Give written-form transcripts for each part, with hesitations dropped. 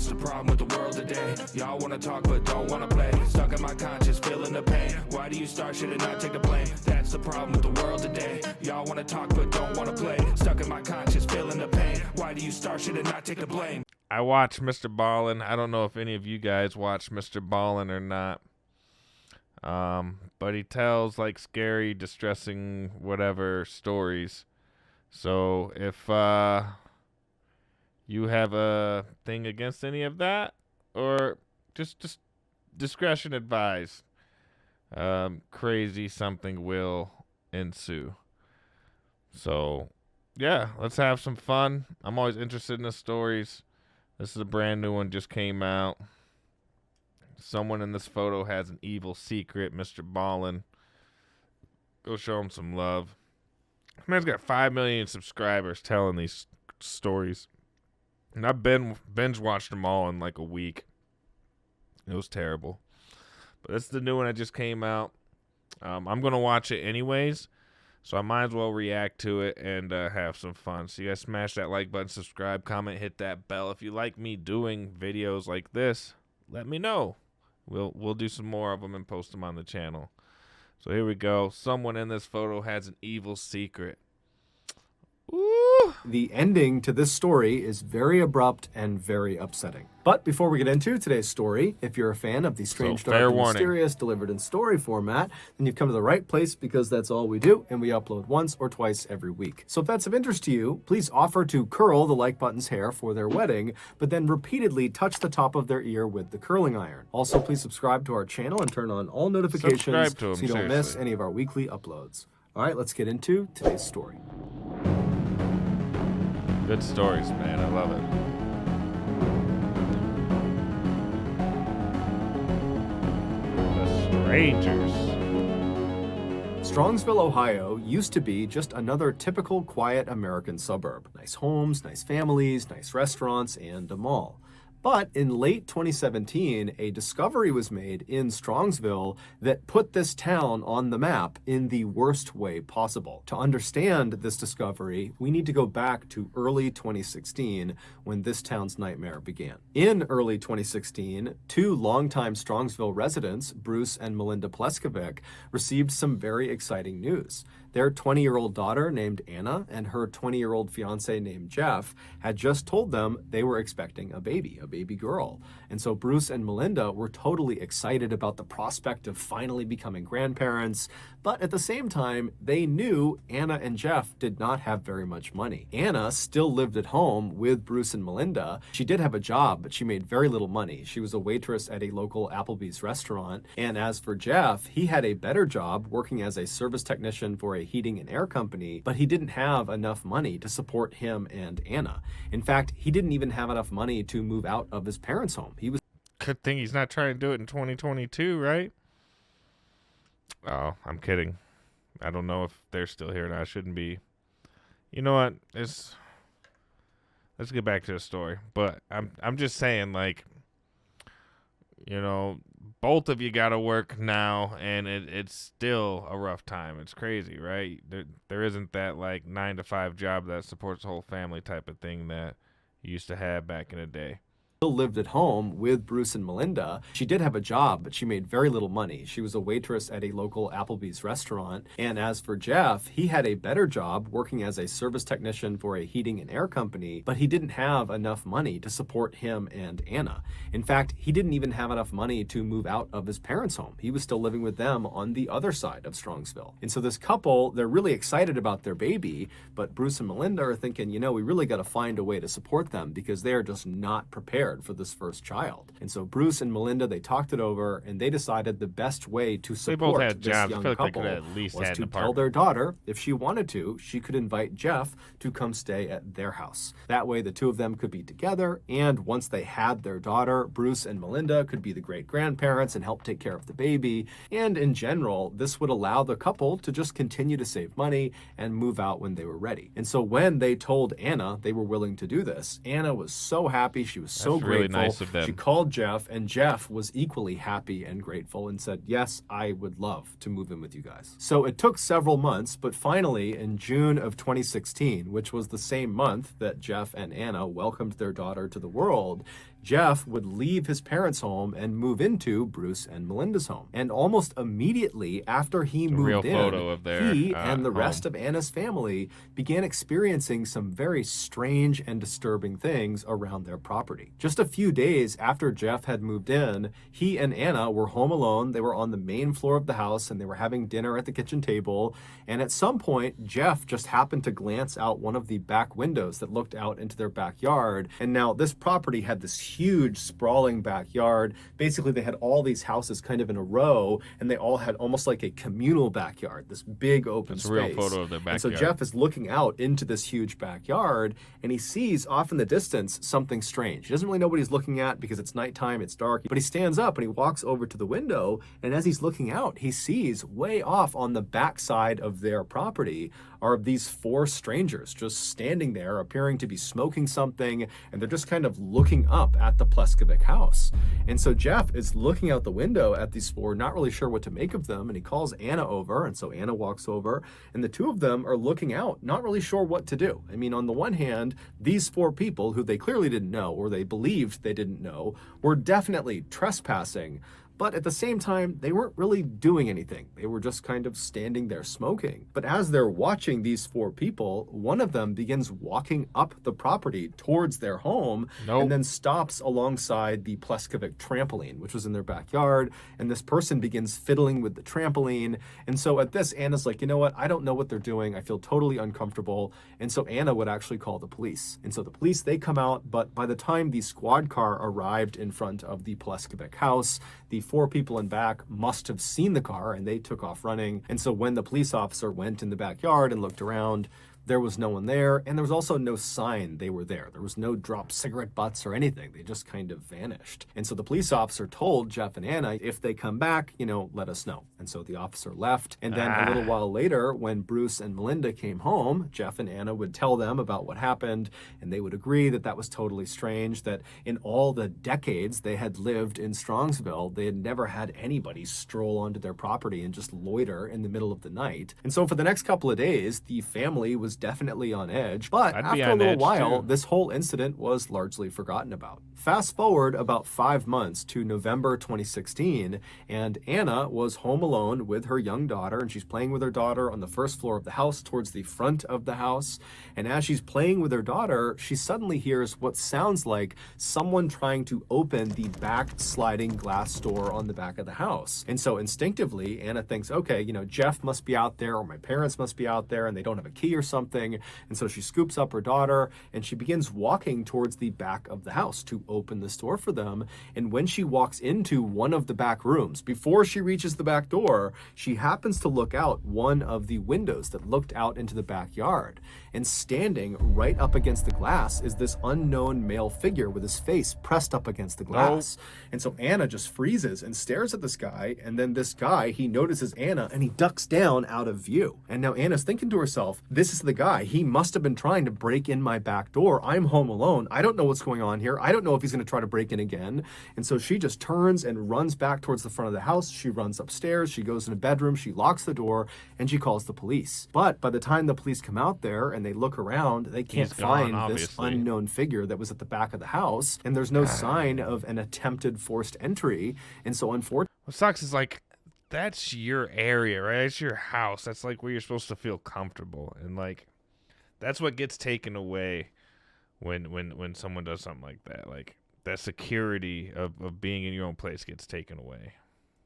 That's the problem with the world today. Y'all wanna talk but don't wanna play. Stuck in my conscience, feeling the pain. Why do you start shit and not take the blame? That's the problem with the world today. Y'all wanna talk but don't wanna play. Stuck in my conscience, feeling the pain. Why do you start shit and not take the blame? I watch MrBallen. I don't know if any of you guys watch MrBallen or not. But he tells like scary, distressing, whatever stories. So if you have a thing against any of that, or just discretion advised, crazy something will ensue. So yeah, let's have some fun. I'm always interested in the stories. This is a brand new one, just came out. Someone in this photo has an evil secret, MrBallen. Go show him some love. This man's got 5 million subscribers telling these stories. And I've binge watched them all in like a week. It was terrible. But this is the new one that just came out. I'm going to watch it anyways. So I might as well react to it and have some fun. So you guys smash that like button, subscribe, comment, hit that bell. If you like me doing videos like this, let me know. We'll do some more of them and post them on the channel. So here we go. Someone in this photo has an evil secret. Ooh. The ending to this story is very abrupt and very upsetting. But before we get into today's story, if you're a fan of the strange, dark, and mysterious delivered in story format, then you've come to the right place, because that's all we do, and we upload once or twice every week. So if that's of interest to you, please offer to curl the like button's hair for their wedding, but then repeatedly touch the top of their ear with the curling iron. Also, please subscribe to our channel and turn on all notifications so you don't miss any of our weekly uploads. All right, let's get into today's story. Good stories, man. I love it. The Strangers. Strongsville, Ohio used to be just another typical quiet American suburb. Nice homes, nice families, nice restaurants, and a mall. But in late 2017, a discovery was made in Strongsville that put this town on the map in the worst way possible. To understand this discovery, we need to go back to early 2016 when this town's nightmare began. In early 2016, two longtime Strongsville residents, Bruce and Melinda Pleskovic, received some very exciting news. Their 20-year-old daughter named Anna and her 20-year-old fiance named Jeff had just told them they were expecting a baby girl. And so Bruce and Melinda were totally excited about the prospect of finally becoming grandparents, but at the same time, they knew Anna and Jeff did not have very much money. Anna still lived at home with Bruce and Melinda. She did have a job, but she made very little money. She was a waitress at a local Applebee's restaurant. And as for Jeff, he had a better job working as a service technician for a heating and air company, but he didn't have enough money to support him and Anna. In fact, he didn't even have enough money to move out of his parents' home. He was Good thing he's not trying to do it in 2022, right? Oh, I'm kidding. I don't know if they're still here or not. I shouldn't be. You know what? Let's get back to the story. But I'm just saying, like, you know, both of you got to work now, and it's still a rough time. It's crazy, right? There isn't that like 9-to-5 job that supports the whole family type of thing that you used to have back in the day. Still lived at home with Bruce and Melinda. She did have a job, but she made very little money. She was a waitress at a local Applebee's restaurant. And as for Jeff, he had a better job working as a service technician for a heating and air company, but he didn't have enough money to support him and Anna. In fact, he didn't even have enough money to move out of his parents' home. He was still living with them on the other side of Strongsville. And so this couple, they're really excited about their baby, but Bruce and Melinda are thinking, you know, we really got to find a way to support them because they are just not prepared for this first child. And so Bruce and Melinda, they talked it over and they decided the best way to support this young couple was to tell their daughter if she wanted to, she could invite Jeff to come stay at their house. That way the two of them could be together, and once they had their daughter, Bruce and Melinda could be the great grandparents and help take care of the baby. And in general, this would allow the couple to just continue to save money and move out when they were ready. And so when they told Anna they were willing to do this, Anna was so happy. She was so grateful. Nice of them. She called Jeff, and Jeff was equally happy and grateful and said, yes, I would love to move in with you guys. So it took several months, but finally in June of 2016, which was the same month that Jeff and Anna welcomed their daughter to the world, Jeff would leave his parents' home and move into Bruce and Melinda's home. And almost immediately after he moved in, he and the rest of Anna's family began experiencing some very strange and disturbing things around their property. Just a few days after Jeff had moved in, he and Anna were home alone. They were on the main floor of the house and they were having dinner at the kitchen table. And at some point, Jeff just happened to glance out one of the back windows that looked out into their backyard. And now this property had this huge sprawling backyard. Basically, they had all these houses kind of in a row, and they all had almost like a communal backyard, this big open space. It's a real photo of their backyard. And so Jeff is looking out into this huge backyard, and he sees off in the distance something strange. He doesn't really know what he's looking at because it's nighttime, it's dark, but he stands up and he walks over to the window, and as he's looking out, he sees way off on the backside of their property are these four strangers just standing there, appearing to be smoking something, and they're just kind of looking up at the Pleskovic house. And so Jeff is looking out the window at these four, not really sure what to make of them, and he calls Anna over, and so Anna walks over, and the two of them are looking out, not really sure what to do. I mean, on the one hand, these four people, who they clearly didn't know, or they believed they didn't know, were definitely trespassing. But at the same time, they weren't really doing anything. They were just kind of standing there smoking. But as they're watching these four people, one of them begins walking up the property towards their home and then stops alongside the Pleskovic trampoline, which was in their backyard. And this person begins fiddling with the trampoline. And so at this, Anna's like, you know what? I don't know what they're doing. I feel totally uncomfortable. And so Anna would actually call the police. And so the police, they come out. But by the time the squad car arrived in front of the Pleskovic house, the four people in back must have seen the car and they took off running. And so when the police officer went in the backyard and looked around, there was no one there, and there was also no sign they were there. There was no dropped cigarette butts or anything. They just kind of vanished. And so the police officer told Jeff and Anna, if they come back, let us know. And so the officer left. And then a little while later, when Bruce and Melinda came home, Jeff and Anna would tell them about what happened, and they would agree that that was totally strange, that in all the decades they had lived in Strongsville, they had never had anybody stroll onto their property and just loiter in the middle of the night. And so for the next couple of days, the family was definitely on edge, but after a little while, this whole incident was largely forgotten about. Fast forward about 5 months to November 2016, and Anna was home alone with her young daughter, and she's playing with her daughter on the first floor of the house towards the front of the house. And as she's playing with her daughter, she suddenly hears what sounds like someone trying to open the back sliding glass door on the back of the house. And so instinctively, Anna thinks, okay, Jeff must be out there, or my parents must be out there, and they don't have a key or something. And so she scoops up her daughter and she begins walking towards the back of the house to open this door for them. And when she walks into one of the back rooms, before she reaches the back door, she happens to look out one of the windows that looked out into the backyard. And standing right up against the glass is this unknown male figure with his face pressed up against the glass. And so Anna just freezes and stares at this guy. And then this guy, he notices Anna and he ducks down out of view. And now Anna's thinking to herself, this is the guy. He must have been trying to break in my back door. I'm home alone. I don't know what's going on here. I don't know if he's going to try to break in again. And so she just turns and runs back towards the front of the house. She runs upstairs. She goes in a bedroom. She locks the door and she calls the police. But by the time the police come out there and they look around, they can't find this unknown figure that was at the back of the house. And there's no sign of an attempted forced entry. And so unfortunately, what sucks is that's your area, right? It's your house. That's where you're supposed to feel comfortable. And that's what gets taken away when someone does something like that. That security of being in your own place gets taken away.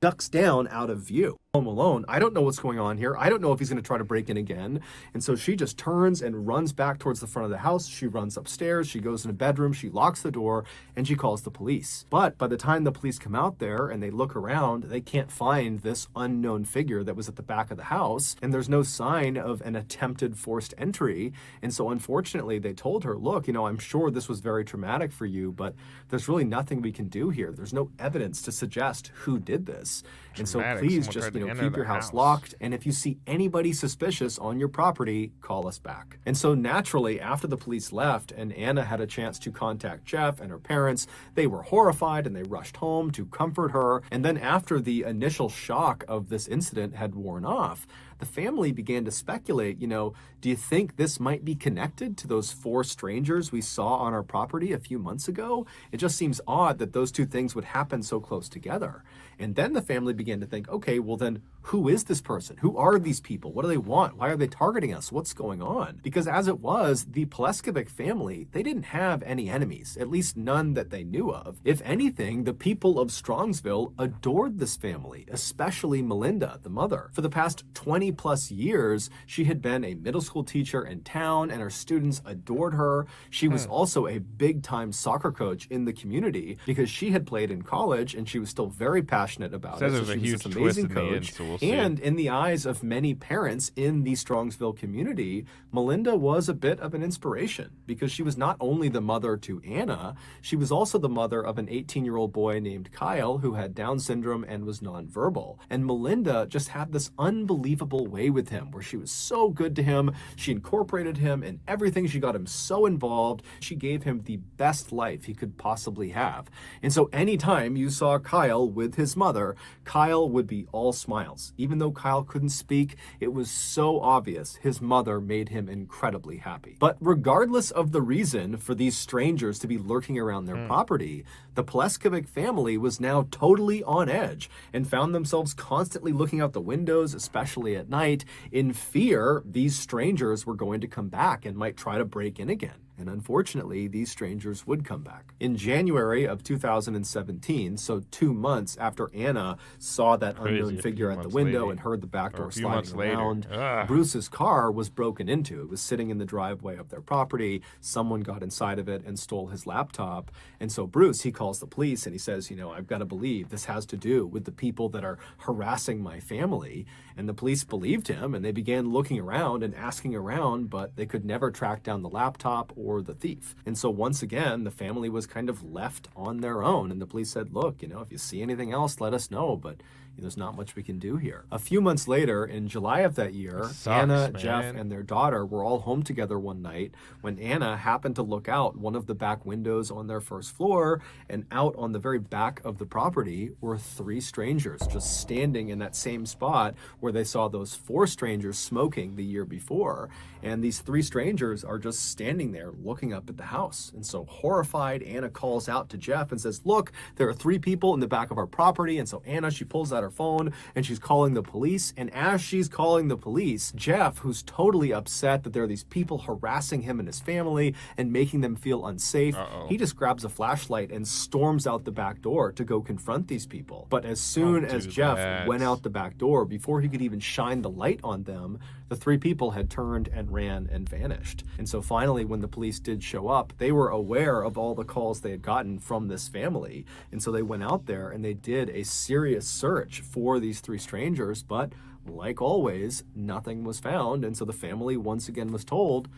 Ducks down out of view. Home alone. I don't know what's going on here. I don't know if he's going to try to break in again. And so she just turns and runs back towards the front of the house. She runs upstairs. She goes in a bedroom. She locks the door and she calls the police. But by the time the police come out there and they look around, they can't find this unknown figure that was at the back of the house. And there's no sign of an attempted forced entry. And so unfortunately, they told her, look, I'm sure this was very traumatic for you, but there's really nothing we can do here. There's no evidence to suggest who did this. And so please just, keep your house locked. And if you see anybody suspicious on your property, call us back. And so naturally, after the police left and Anna had a chance to contact Jeff and her parents, they were horrified and they rushed home to comfort her. And then after the initial shock of this incident had worn off, the family began to speculate, do you think this might be connected to those 4 strangers we saw on our property a few months ago? It just seems odd that those 2 things would happen so close together. And then the family began to think, okay, well then who is this person? Who are these people? What do they want? Why are they targeting us? What's going on? Because as it was, the Pleskovic family, they didn't have any enemies, at least none that they knew of. If anything, the people of Strongsville adored this family, especially Melinda, the mother. For the past 20 plus years, she had been a middle school teacher in town and her students adored her. She was also a big time soccer coach in the community because she had played in college and she was still very passionate about it. There's So a she was huge this twist amazing in the end, coach. so we'll see. And in the eyes of many parents in the Strongsville community, Melinda was a bit of an inspiration because she was not only the mother to Anna, she was also the mother of an 18-year-old boy named Kyle who had Down syndrome and was nonverbal. And Melinda just had this unbelievable way with him where she was so good to him. She incorporated him in everything. She got him so involved. She gave him the best life he could possibly have. And so anytime you saw Kyle with his mother, Kyle would be all smiles. Even though Kyle couldn't speak, it was so obvious his mother made him incredibly happy. But regardless of the reason for these strangers to be lurking around their property, the Pleskovic family was now totally on edge and found themselves constantly looking out the windows, especially at night, in fear these strangers were going to come back and might try to break in again. And unfortunately, these strangers would come back. In January of 2017, so 2 months after Anna saw that unknown figure at the window and heard the back door sliding around, Bruce's car was broken into. It was sitting in the driveway of their property. Someone got inside of it and stole his laptop. And so Bruce, he calls the police and he says, I've got to believe this has to do with the people that are harassing my family. And the police believed him and they began looking around and asking around, but they could never track down the laptop or the thief. And so once again, the family was kind of left on their own. And the police said, look, if you see anything else, let us know. But there's not much we can do here. A few months later, in July of that year, Anna, Jeff, and their daughter were all home together one night when Anna happened to look out one of the back windows on their first floor, and out on the very back of the property were 3 strangers just standing in that same spot where they saw those 4 strangers smoking the year before. And these 3 strangers are just standing there looking up at the house. And so horrified, Anna calls out to Jeff and says, look, there are 3 people in the back of our property. And so Anna, she pulls out her phone and she's calling the police. And as she's calling the police, Jeff, who's totally upset that there are these people harassing him and his family and making them feel unsafe, he just grabs a flashlight and storms out the back door to go confront these people. But as soon as Jeff went out the back door, before he could even shine the light on them, the 3 people had turned and ran and vanished. And so finally, when the police did show up, they were aware of all the calls they had gotten from this family. And so they went out there and they did a serious search for these 3 strangers, but like always, nothing was found. And so the family once again was told,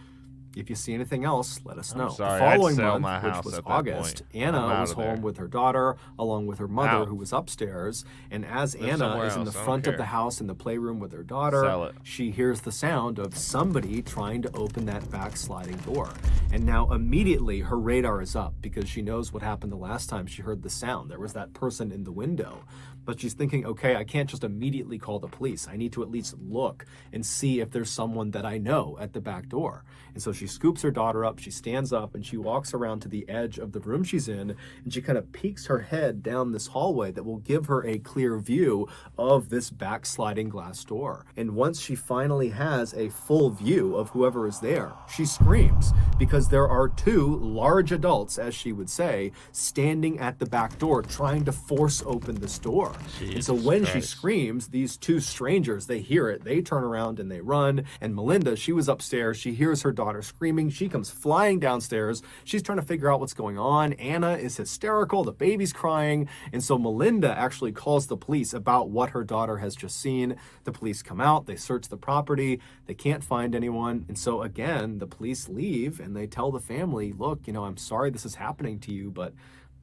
if you see anything else, let us know. Sorry, the following I'd sell month, my which house was at that August, point. Anna I'm was out of there. home with her daughter, along with her mother, Out. who was upstairs. And as Live Anna somewhere is in the else, I don't front of care. the house in the playroom with her daughter, Sell it. she hears the sound of somebody trying to open that back sliding door. And now immediately her radar is up because she knows what happened the last time she heard the sound. There was that person in the window. But she's thinking, okay, I can't just immediately call the police. I need to at least look and see if there's someone that I know at the back door. And so she scoops her daughter up, she stands up, and she walks around to the edge of the room she's in, and she kind of peeks her head down this hallway that will give her a clear view of this back sliding glass door. And once she finally has a full view of whoever is there, she screams because there are 2 large adults, as she would say, standing at the back door trying to force open this door. And so when she screams, these 2 strangers, they hear it, they turn around and they run. And Melinda, she was upstairs, she hears her daughter screaming, she comes flying downstairs, she's trying to figure out what's going on. Anna is hysterical, the baby's crying, and so Melinda actually calls the police about what her daughter has just seen. The police come out, they search the property, they can't find anyone, and so again, the police leave and they tell the family, look, I'm sorry this is happening to you, but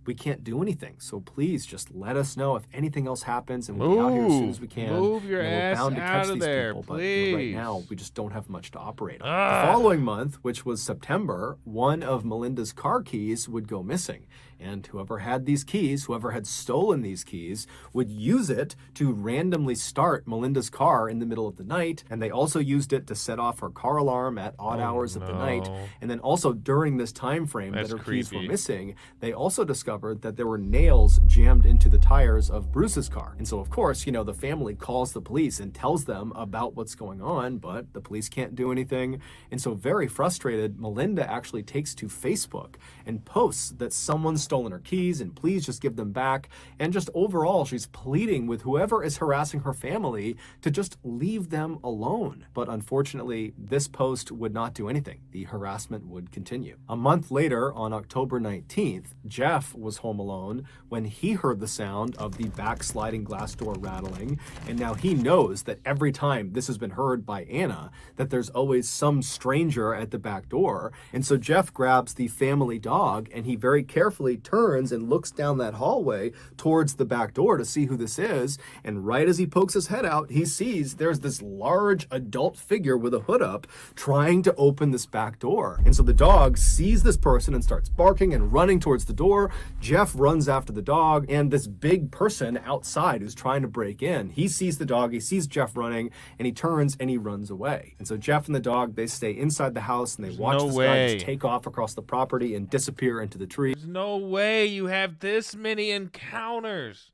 we can't do anything. So please just let us know if anything else happens, and we'll be out here as soon as we can. Move your ass we're bound to out catch of these there, people, but please. right now we just don't have much to operate on. The following month, which was September, one of Melinda's car keys would go missing. And whoever had these keys, whoever had stolen these keys, would use it to randomly start Melinda's car in the middle of the night. And they also used it to set off her car alarm at odd hours of the night. And then also during this time frame that her keys were missing, they also discovered that there were nails jammed into the tires of Bruce's car. And so, of course, you know, the family calls the police and tells them about what's going on, but the police can't do anything. And so, very frustrated, Melinda actually takes to Facebook and posts that someone's stolen her keys and please just give them back. And just overall, she's pleading with whoever is harassing her family to just leave them alone. But unfortunately, this post would not do anything. The harassment would continue. A month later, on October 19th, Jeff was home alone when he heard the sound of the backsliding glass door rattling. And now he knows that every time this has been heard by Anna, that there's always some stranger at the back door. And so Jeff grabs the family dog and he very carefully turns and looks down that hallway towards the back door to see who this is. And right as he pokes his head out, he sees there's this large adult figure with a hood up trying to open this back door. And so the dog sees this person and starts barking and running towards the door. Jeff runs after the dog, and this big person outside who's trying to break in, he sees the dog, he sees Jeff running, and he turns and he runs away. And so Jeff and the dog, they stay inside the house and they watch this guy just take off across the property and disappear into the tree. There's no way you have this many encounters.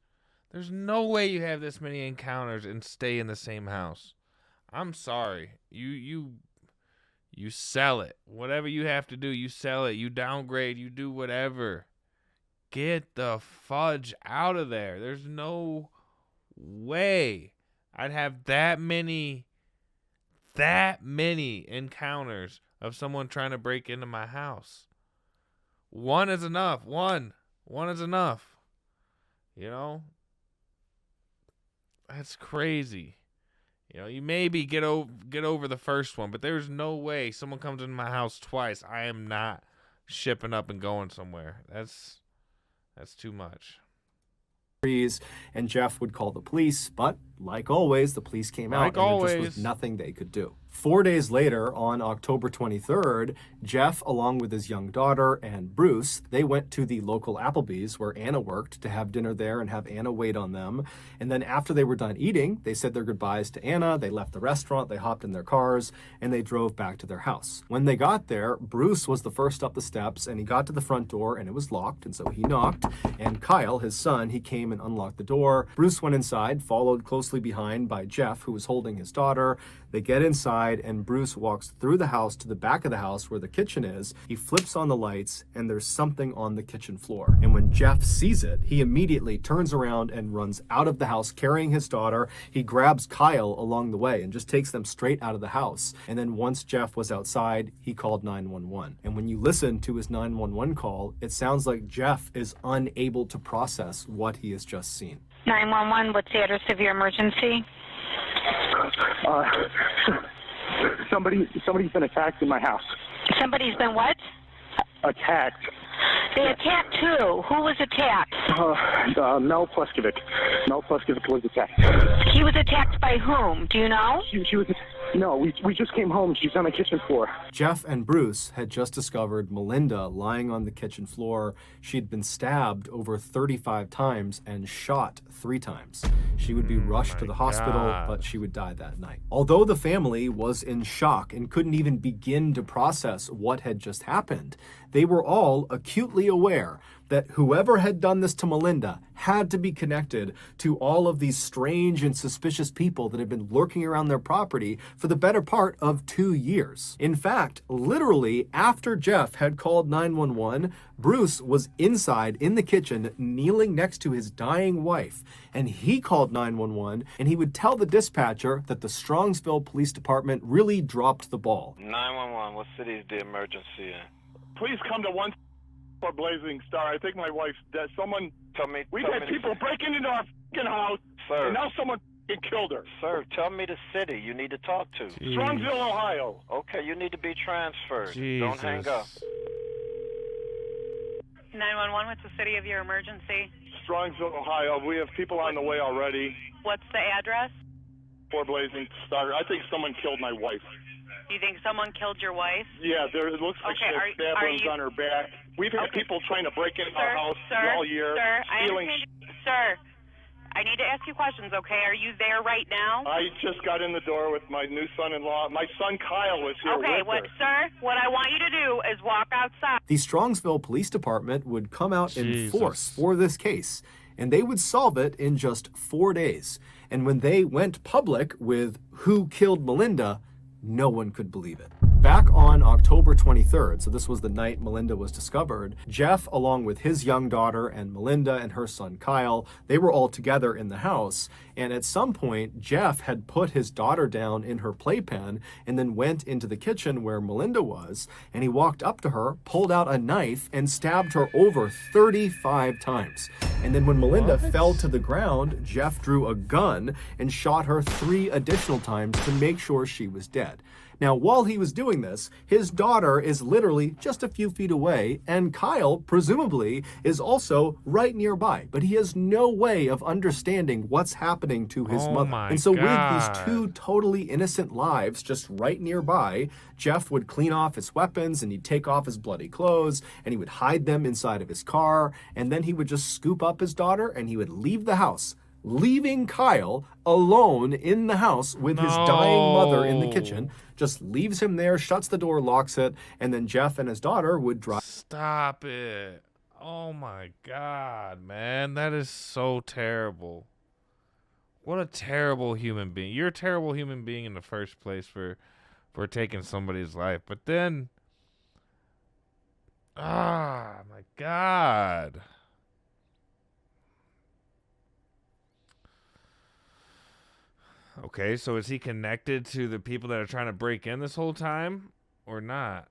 There's no way you have this many encounters and stay in the same house. I'm sorry. You sell it. Whatever you have to do, you sell it. You downgrade. You do whatever. Get the fudge out of there. There's no way I'd have that many encounters of someone trying to break into my house. One is enough. One is enough. You know? That's crazy. You know, you maybe get over the first one, but there's no way someone comes into my house twice. I am not shipping up and going somewhere. That's too much. And Jeff would call the police, but like always, the police came out and there just was nothing they could do. 4 days later, on October 23rd, Jeff, along with his young daughter and Bruce, they went to the local Applebee's where Anna worked to have dinner there and have Anna wait on them. And then after they were done eating, they said their goodbyes to Anna. They left the restaurant, they hopped in their cars, and they drove back to their house. When they got there, Bruce was the first up the steps, and he got to the front door, and it was locked, and so he knocked. And Kyle, his son, he came and unlocked the door. Bruce went inside, followed closely behind by Jeff, who was holding his daughter. They get inside, and Bruce walks through the house to the back of the house where the kitchen is. He flips on the lights, and there's something on the kitchen floor. And when Jeff sees it, he immediately turns around and runs out of the house carrying his daughter. He grabs Kyle along the way and just takes them straight out of the house. And then once Jeff was outside, he called 911. And when you listen to his 911 call, it sounds like Jeff is unable to process what he has just seen. 911, what's the address of your emergency? Somebody's been attacked in my house. Somebody's been what? Attacked. They attacked who? Who was attacked? Mel Pleskovic. Mel Pleskovic was attacked. He was attacked by whom? Do you know? She was. No, we just came home. She's on the kitchen floor. Jeff and Bruce had just discovered Melinda lying on the kitchen floor. She'd been stabbed over 35 times and shot 3 times. She would be rushed to the hospital, but she would die that night. Although the family was in shock and couldn't even begin to process what had just happened, they were all acutely aware that whoever had done this to Melinda had to be connected to all of these strange and suspicious people that had been lurking around their property for the better part of 2 years. In fact, literally after Jeff had called 911, Bruce was inside in the kitchen kneeling next to his dying wife, and he called 911 and he would tell the dispatcher that the Strongsville Police Department really dropped the ball. 911, what city is the emergency in? Please come to 1 for Blazing Star. I think my wife's dead. Someone, we've had people breaking into our fucking house, sir, and now someone killed her. Sir, tell me the city you need to talk to. Jeez. Strongsville, Ohio. Okay, you need to be transferred. Jesus. Don't hang up. 911, what's the city of your emergency? Strongsville, Ohio. We have people on the way already. What's the address? For Blazing Star. I think someone killed my wife. You think someone killed your wife? Yeah, it looks like she has stab wounds on her back. We've had people trying to break into our house all year. Sir, I stealing. understand. Sir, I need to ask you questions, okay? Are you there right now? I just got in the door with my new son-in-law. My son Kyle was here Okay, with her. sir, what I want you to do is walk outside. The Strongsville Police Department would come out in Jesus. force for this case, and they would solve it in just 4 days. And when they went public with who killed Melinda, no one could believe it. Back on October 23rd, so this was the night Melinda was discovered, Jeff, along with his young daughter and Melinda and her son Kyle, they were all together in the house. And at some point, Jeff had put his daughter down in her playpen and then went into the kitchen where Melinda was. And he walked up to her, pulled out a knife, and stabbed her over 35 times. And then when Melinda fell to the ground, Jeff drew a gun and shot her 3 additional times to make sure she was dead. Now, while he was doing this, his daughter is literally just a few feet away, and Kyle, presumably, is also right nearby. But he has no way of understanding what's happening to his mother. And so with these 2 totally innocent lives just right nearby, Jeff would clean off his weapons, and he'd take off his bloody clothes, and he would hide them inside of his car, and then he would just scoop up his daughter, and he would leave the house, leaving Kyle alone in the house with his dying mother in the kitchen, just leaves him there, shuts the door, locks it, and then Jeff and his daughter would drive. Stop it. Oh my God, man. That is so terrible. What a terrible human being. You're a terrible human being in the first place for taking somebody's life. But then, my God. Okay, so is he connected to the people that are trying to break in this whole time or not?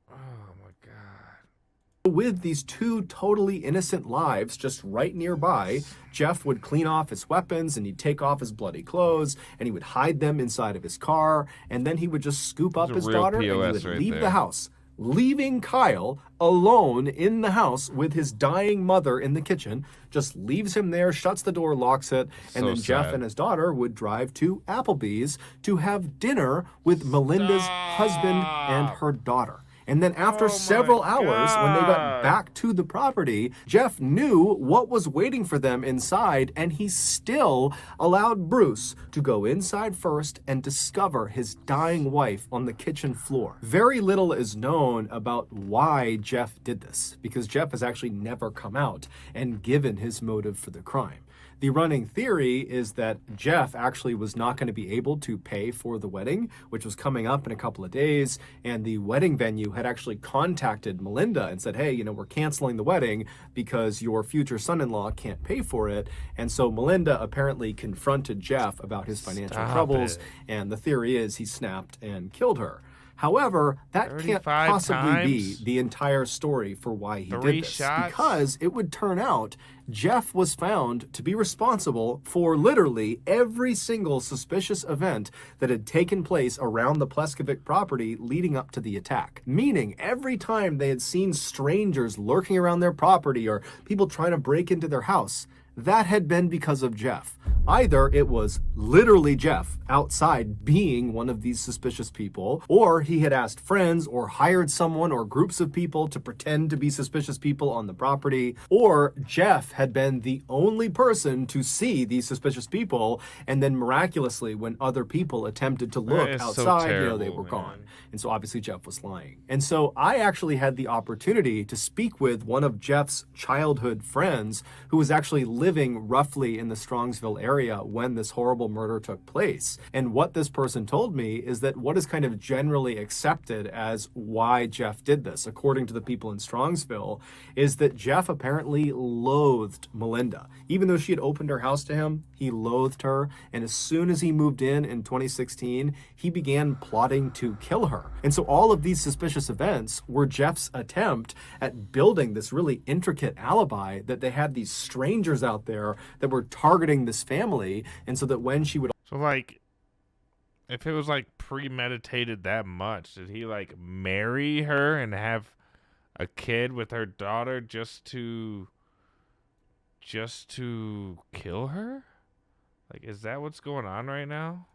Oh my God. With these 2 totally innocent lives just right nearby, Jeff would clean off his weapons, and he'd take off his bloody clothes, and he would hide them inside of his car, and then he would just scoop up his daughter, and he would leave the house, leaving Kyle alone in the house with his dying mother in the kitchen, just leaves him there, shuts the door, locks it, and then Jeff and his daughter would drive to Applebee's to have dinner with Melinda's husband and her daughter. And then after several hours, when they got back to the property, Jeff knew what was waiting for them inside, and he still allowed Bruce to go inside first and discover his dying wife on the kitchen floor. Very little is known about why Jeff did this, because Jeff has actually never come out and given his motive for the crime. The running theory is that Jeff actually was not going to be able to pay for the wedding, which was coming up in a couple of days, and the wedding venue had actually contacted Melinda and said, hey, we're canceling the wedding because your future son-in-law can't pay for it. And so Melinda apparently confronted Jeff about his financial troubles, and the theory is he snapped and killed her. However, that can't possibly be the entire story for why he did this, because it would turn out Jeff was found to be responsible for literally every single suspicious event that had taken place around the Pleskovic property leading up to the attack. Meaning, every time they had seen strangers lurking around their property or people trying to break into their house, that had been because of Jeff. Either it was literally Jeff outside being one of these suspicious people, or he had asked friends or hired someone or groups of people to pretend to be suspicious people on the property, or Jeff had been the only person to see these suspicious people, and then miraculously when other people attempted to look outside, they were gone. And so obviously Jeff was lying. And so I actually had the opportunity to speak with one of Jeff's childhood friends who was actually living roughly in the Strongsville area when this horrible murder took place. And what this person told me is that what is kind of generally accepted as why Jeff did this, according to the people in Strongsville, is that Jeff apparently loathed Melinda. Even though she had opened her house to him, he loathed her. And as soon as he moved in 2016, he began plotting to kill her. And so all of these suspicious events were Jeff's attempt at building this really intricate alibi that they had these strangers out there that were targeting this family, and so that when she would... So, like, if it was, like, premeditated that much, did he, like, marry her and have a kid with her daughter just to kill her? Like, is that what's going on right now?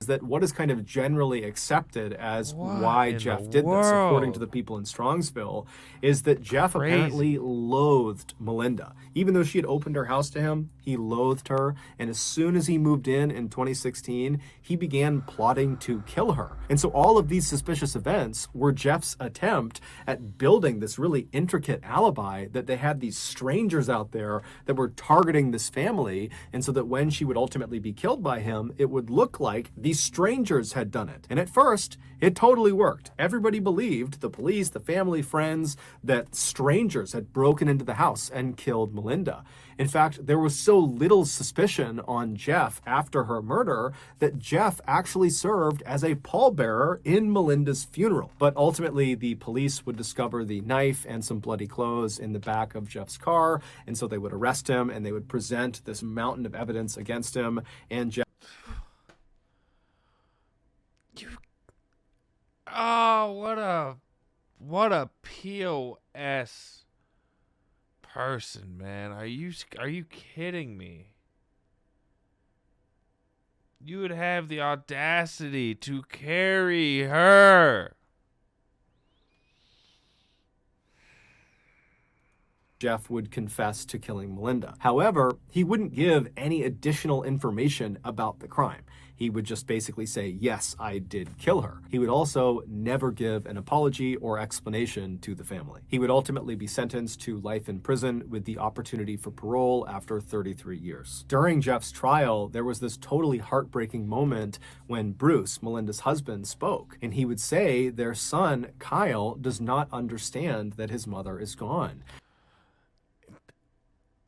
that what is kind of generally accepted as What why in Jeff the did this, according to world? the people in Strongsville, is that Jeff Crazy. apparently loathed Melinda. Even though she had opened her house to him, he loathed her. And as soon as he moved in 2016, he began plotting to kill her. And so all of these suspicious events were Jeff's attempt at building this really intricate alibi that they had these strangers out there that were targeting this family. And so that when she would ultimately be killed by him, it would look like these strangers had done it. And at first, it totally worked. Everybody believed, the police, the family, friends, that strangers had broken into the house and killed Melinda. In fact, there was so little suspicion on Jeff after her murder that Jeff actually served as a pallbearer in Melinda's funeral. But ultimately, the police would discover the knife and some bloody clothes in the back of Jeff's car, and so they would arrest him and they would present this mountain of evidence against him, and Jeff... Oh, what a POS person, man. Are you kidding me? You would have the audacity to carry her. Jeff would confess to killing Melinda. However, he wouldn't give any additional information about the crime. He would just basically say, yes, I did kill her. He would also never give an apology or explanation to the family. He would ultimately be sentenced to life in prison with the opportunity for parole after 33 years. During Jeff's trial, there was this totally heartbreaking moment when Bruce, Melinda's husband, spoke. And he would say their son, Kyle, does not understand that his mother is gone.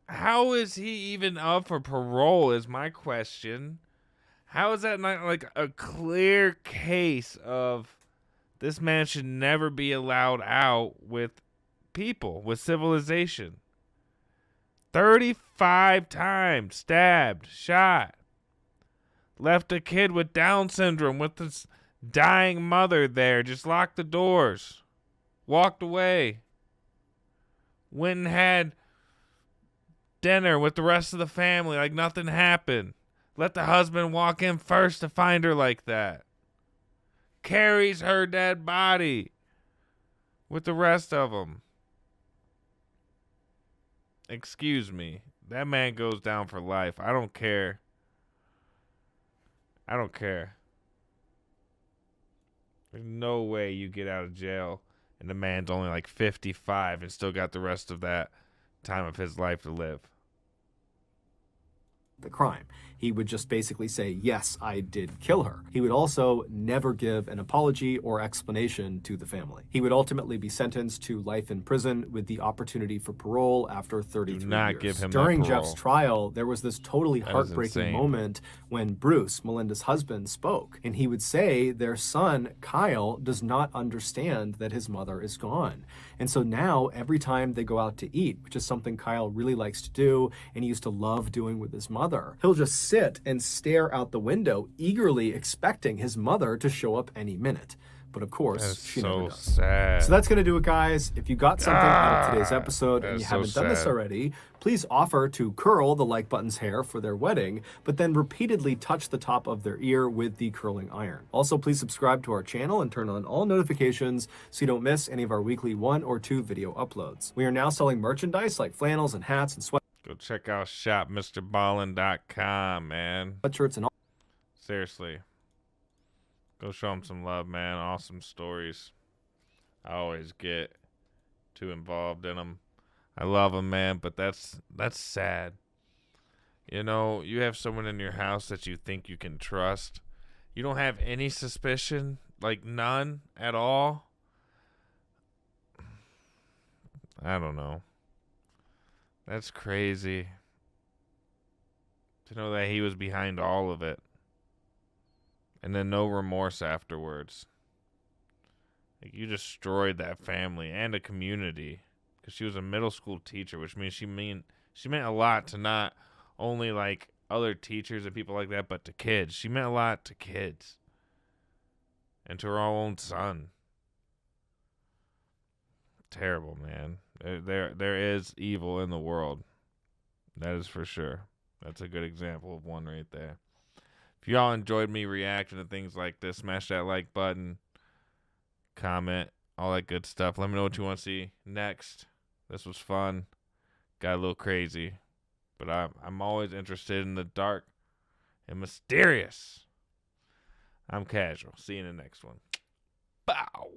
How is he even up for parole is my question. How is that not like a clear case of this man should never be allowed out with people, with civilization? 35 times stabbed, shot. Left a kid with Down syndrome with his dying mother there. Just locked the doors. Walked away. Went and had dinner with the rest of the family like nothing happened. Let the husband walk in first to find her like that. Carries her dead body with the rest of them. Excuse me. That man goes down for life. I don't care. I don't care. There's no way you get out of jail and the man's only like 55 and still got the rest of that time of his life to live. The crime. He would just basically say, yes, I did kill her. He would also never give an apology or explanation to the family. He would ultimately be sentenced to life in prison with the opportunity for parole after 33 Do not years. give him During that parole. Jeff's trial, there was this totally That is heartbreaking insane. moment when Bruce, Melinda's husband, spoke. And he would say their son, Kyle, does not understand that his mother is gone. And so now, every time they go out to eat, which is something Kyle really likes to do and he used to love doing with his mother, he'll just sit and stare out the window, eagerly expecting his mother to show up any minute. But of course, That's she never so does. sad. So that's going to do it, guys. If you got something out of today's episode and that's you so haven't done this sad. already, please offer to curl the like button's hair for their wedding, but then repeatedly touch the top of their ear with the curling iron. Also, please subscribe to our channel and turn on all notifications so you don't miss any of our weekly 1 or 2 video uploads. We are now selling merchandise like flannels and hats and Go check out shop.MrBallen.com, man. sweatshirts and all. Seriously. Go show them some love, man. Awesome stories. I always get too involved in them. I love them, man, but that's sad. You know, you have someone in your house that you think you can trust. You don't have any suspicion, like none at all. I don't know. That's crazy. To know that he was behind all of it. And then no remorse afterwards. Like, you destroyed that family and a community. Because she was a middle school teacher, which means she meant a lot to not only like other teachers and people like that, but to kids. She meant a lot to kids. And to her own son. Terrible, man. There is evil in the world. That is for sure. That's a good example of one right there. If If y'all enjoyed me reacting to things like this, smash that like button, comment, all that good stuff. Let me know what you want to see next. This was fun. Got a little crazy. But I'm always interested in the dark and mysterious. I'm Casual. See you in the next one. Bow.